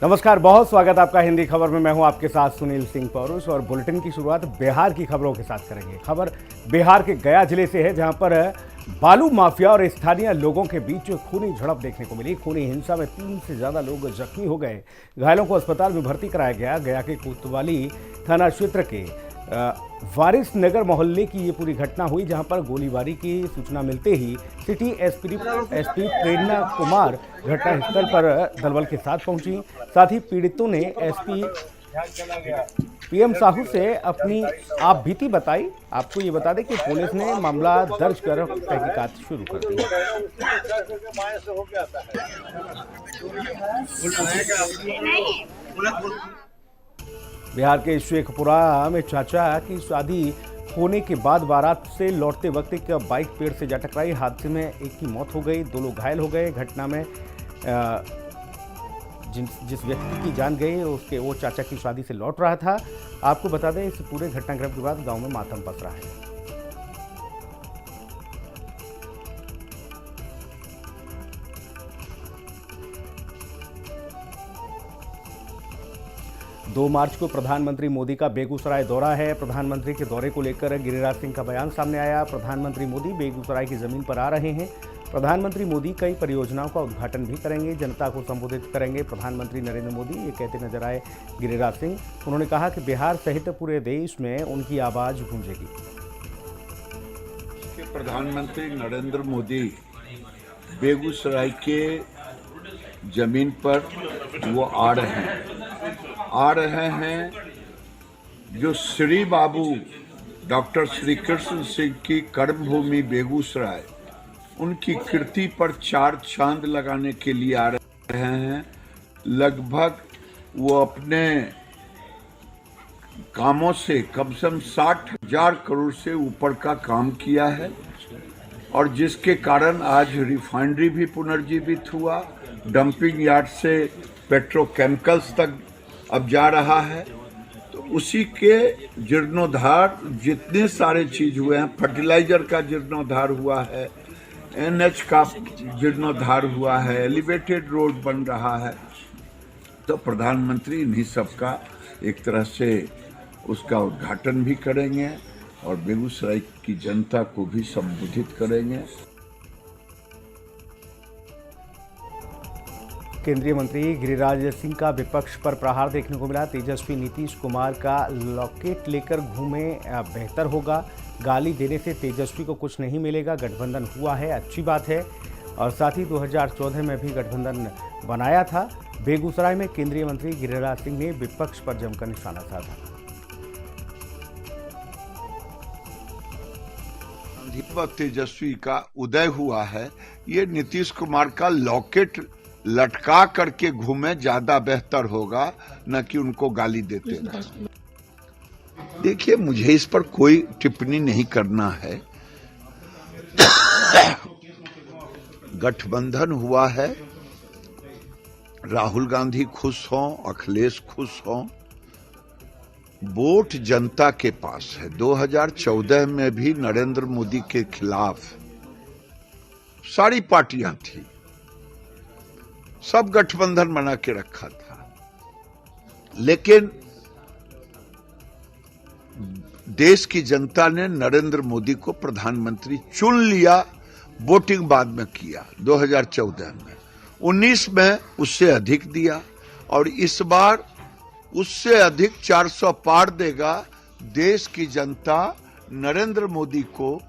नमस्कार, बहुत स्वागत आपका हिंदी खबर में। मैं हूं आपके साथ सुनील सिंह पौरुष और बुलेटिन की शुरुआत बिहार की खबरों के साथ करेंगे। खबर बिहार के गया जिले से है, जहां पर बालू माफिया और स्थानीय लोगों के बीच खूनी झड़प देखने को मिली। खूनी हिंसा में 3 से ज्यादा लोग जख्मी हो गए। घायलों को अस्पताल में भर्ती कराया गया। गया के कोतवाली थाना क्षेत्र के वारिस नगर मोहल्ले की ये पूरी घटना हुई, जहां पर गोलीबारी की सूचना मिलते ही सिटी एसपी प्रेरणा कुमार घटनास्थल पर दलबल के साथ पहुंची। साथ ही पीड़ितों ने एसपी पीएम साहू से अपनी आप बीती बताई। आपको ये बता दें कि पुलिस ने मामला दर्ज कर तहकीकात शुरू कर दी। बिहार के शेखपुरा में चाचा की शादी होने के बाद बारात से लौटते वक्त एक बाइक पेड़ से जा टकराई। हादसे में एक की मौत हो गई, 2 लोग घायल हो गए। घटना में जिस व्यक्ति की जान गई वो चाचा की शादी से लौट रहा था। आपको बता दें, इस पूरे घटनाक्रम के बाद गांव में मातम पसरा है। दो मार्च को प्रधानमंत्री मोदी का बेगूसराय दौरा है। प्रधानमंत्री के दौरे को लेकर गिरिराज सिंह का बयान सामने आया। प्रधानमंत्री मोदी बेगूसराय की जमीन पर आ रहे हैं। प्रधानमंत्री मोदी कई परियोजनाओं का उद्घाटन भी करेंगे, जनता को संबोधित करेंगे। प्रधानमंत्री नरेंद्र मोदी ये कहते नजर आए गिरिराज सिंह। उन्होंने कहा कि बिहार सहित पूरे देश में उनकी आवाज गूंजेगी। प्रधानमंत्री नरेंद्र मोदी बेगूसराय के जमीन पर वो आ रहे हैं। जो श्री बाबू डॉक्टर श्री कृष्ण सिंह की कर्मभूमि बेगूसराय, उनकी कीर्ति पर 4 चांद लगाने के लिए आ रहे हैं। लगभग वो अपने कामों से कम से कम 60,000 करोड़ से ऊपर का काम किया है, और जिसके कारण आज रिफाइनरी भी पुनर्जीवित हुआ। डंपिंग यार्ड से पेट्रोकेमिकल्स तक अब जा रहा है। तो उसी के जीर्णोद्धार जितने सारे चीज हुए हैं, फर्टिलाइजर का जीर्णोद्धार हुआ है, एनएच का जीर्णोद्धार हुआ है, एलिवेटेड रोड बन रहा है। तो प्रधानमंत्री इन्हीं सबका एक तरह से उसका उद्घाटन भी करेंगे और बेगूसराय की जनता को भी संबोधित करेंगे। केंद्रीय मंत्री गिरिराज सिंह का विपक्ष पर प्रहार देखने को मिला। तेजस्वी नीतीश कुमार का लॉकेट लेकर घूमे बेहतर होगा। गाली देने से तेजस्वी को कुछ नहीं मिलेगा। गठबंधन हुआ है, अच्छी बात है। और साथ ही 2014 में भी गठबंधन बनाया था। बेगूसराय में केंद्रीय मंत्री गिरिराज सिंह ने विपक्ष पर जमकर निशाना साधा। तेजस्वी का उदय हुआ है, ये नीतीश कुमार का लॉकेट लटका करके घूमे ज्यादा बेहतर होगा, न कि उनको गाली देते रहे। देखिए, मुझे इस पर कोई टिप्पणी नहीं करना है। गठबंधन हुआ है, राहुल गांधी खुश हों, अखिलेश खुश हों। वोट जनता के पास है। 2014 में भी नरेंद्र मोदी के खिलाफ सारी पार्टियां थी, सब गठबंधन बना के रखा था, लेकिन देश की जनता ने नरेंद्र मोदी को प्रधानमंत्री चुन लिया। वोटिंग बाद में किया 2014 में, 19 में उससे अधिक दिया, और इस बार उससे अधिक 400 पार देगा। देश की जनता नरेंद्र मोदी को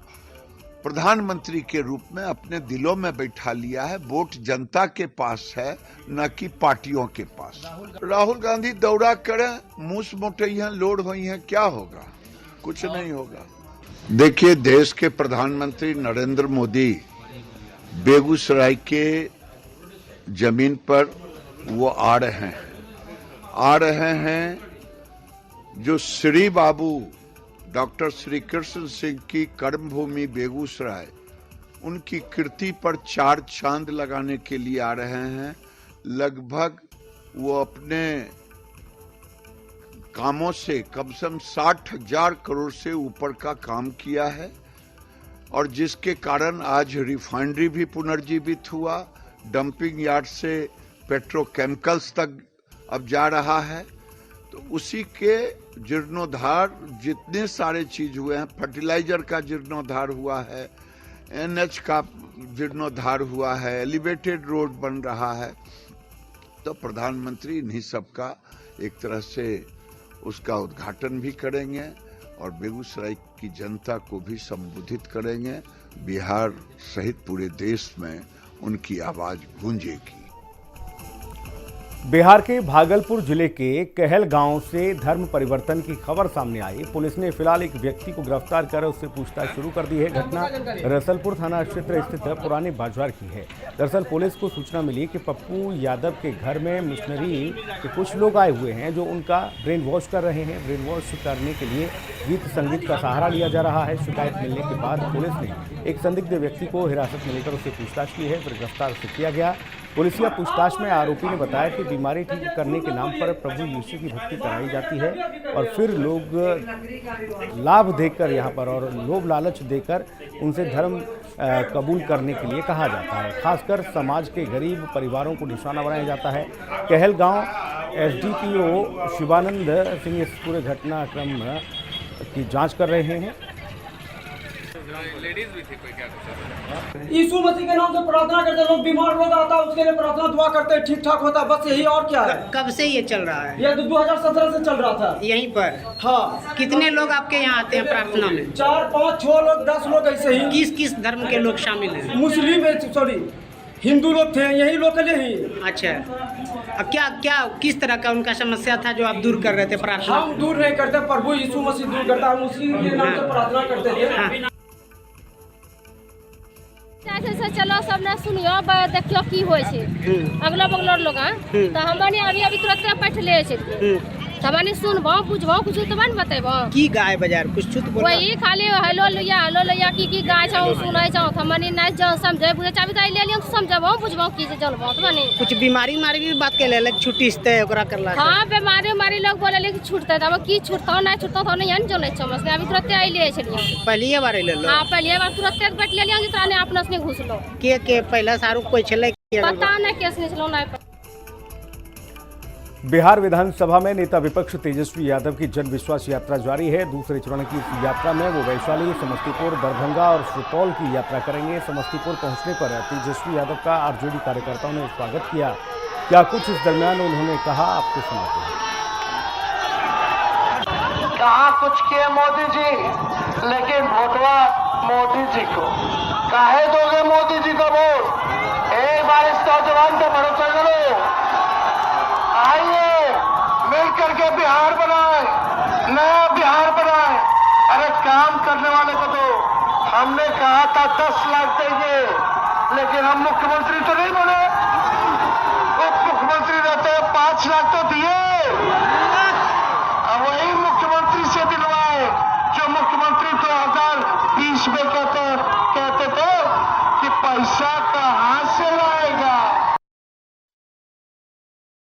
प्रधानमंत्री के रूप में अपने दिलों में बैठा लिया है। वोट जनता के पास है, न कि पार्टियों के पास। राहुल गांधी दौरा करें, मूस मोटइयां लोड हुई हैं, क्या होगा? कुछ नहीं होगा। देखिए, देश के प्रधानमंत्री नरेंद्र मोदी बेगूसराय के जमीन पर वो आ रहे हैं। जो श्री बाबू डॉक्टर श्री कृष्ण सिंह की कर्मभूमि बेगूसराय, उनकी कीर्ति पर 4 चांद लगाने के लिए आ रहे हैं। लगभग वो अपने कामों से कम से कम 60,000 करोड़ से ऊपर का काम किया है, और जिसके कारण आज रिफाइनरी भी पुनर्जीवित हुआ। डंपिंग यार्ड से पेट्रोकेमिकल्स तक अब जा रहा है, तो उसी के जीर्णोद्धार जितने सारे चीज हुए हैं, फर्टिलाइजर का जीर्णोद्धार हुआ है, एनएच का जीर्णोद्धार हुआ है, एलिवेटेड रोड बन रहा है, तो प्रधानमंत्री इन्हीं सब का एक तरह से उसका उद्घाटन भी करेंगे और बेगूसराय की जनता को भी संबोधित करेंगे। बिहार सहित पूरे देश में उनकी आवाज गूंजेगी। बिहार के भागलपुर जिले के कहल गांव से धर्म परिवर्तन की खबर सामने आई। पुलिस ने फिलहाल एक व्यक्ति को गिरफ्तार कर उससे पूछताछ शुरू कर दी है। घटना रसलपुर थाना क्षेत्र स्थित पुराने बाजार की है। दरअसल पुलिस को सूचना मिली कि पप्पू यादव के घर में मिशनरी के कुछ लोग आए हुए हैं जो उनका ब्रेन वॉश कर रहे हैं। ब्रेन वॉश करने के लिए गीत संगीत का सहारा लिया जा रहा है। शिकायत मिलने के बाद पुलिस ने एक संदिग्ध व्यक्ति को हिरासत में लेकर उससे पूछताछ की है, फिर गिरफ्तार उसे किया गया। पुलिसिया पूछताछ में आरोपी ने बताया कि बीमारी ठीक करने के नाम पर प्रभु यीशु की भक्ति कराई जाती है और फिर लोग लाभ देकर यहाँ पर और लोभ लालच देकर उनसे धर्म कबूल करने के लिए कहा जाता है। खासकर समाज के गरीब परिवारों को निशाना बनाया जाता है। कहल गांव एसडीपीओ शिवानंद सिंह इस पूरे घटनाक्रम की जांच कर रहे हैं। लेडीज भी थी कोई, क्या यीशु मसीह के नाम से प्रार्थना करते, लोग बीमार लोग आता है उसके लिए प्रार्थना दुआ करते हैं, ठीक ठाक होता है, बस यही और क्या है। कब से ये चल रहा है? ये 2017 से चल रहा था यहीं पर। हाँ। कितने लोग आपके यहाँ आते हैं प्रार्थना में? 4, 5, 6 लोग, 10 लोग ऐसे ही। किस किस धर्म के लोग शामिल हैं? मुस्लिम, सॉरी हिंदू लोग थे, यही लोकल ही। अच्छा, अब क्या क्या किस तरह का उनका समस्या था जो आप दूर कर रहे थे प्रार्थना? हम दूर नहीं करते, प्रभु यीशु मसीह दूर करता, हम उसी के नाम से प्रार्थना करते थे। से चलो सब ना सुनियो, देखियो की होय छै अगला बगल लोग तो हमनी अभी तुरंत बैठ ले छै, तबानी सुनबो बुझबो कुछ तबन बतेबो की गाय बाजार कुछ छुत बोल वही खाली हेलो लैया की गाय छौ सुनै छौ, हमनी नै ज समझै बुझै चाबी दाई ले लियौ समझबो बुझबो की से जानबो तबानी। कुछ बीमारी मारी की बात के ले छुट्टी से ओकरा करला। हां बीमारी लोग बोले कि छूटतै, तब की छूटतौ नै छूटतौ तो नहीं जानै छौ, मस्त अभी तुरंत आई ले छलियो। पहली बार ले लो? हां पहली बार तुरंत बैठ ले लियौ, जितना ने अपना से घुसलो के पहला शाहरुख कोई छले पता नै केस नै छलो नै। बिहार विधानसभा में नेता विपक्ष तेजस्वी यादव की जन विश्वास यात्रा जारी है। दूसरे चरण की इस यात्रा में वो वैशाली, समस्तीपुर, दरभंगा और सुपौल की यात्रा करेंगे। समस्तीपुर पहुंचने पर तेजस्वी यादव का आरजेडी कार्यकर्ताओं ने स्वागत किया। क्या कुछ इस दरमियान उन्होंने कहा, आपको सुनाते हैं। कहा कुछ किए मोदी जी, लेकिन वोटवा मोदी जी को काहे दोगे? मोदी जी को वोट एक बार इस नौजवान पे भरोसा करो। आइए मिल करके बिहार बनाए, नया बिहार बनाए। अरे काम करने वाले को तो हमने कहा था 10 लाख देंगे, लेकिन हम मुख्यमंत्री तो नहीं बने, उप मुख्यमंत्री रहते 5 लाख तो दिए।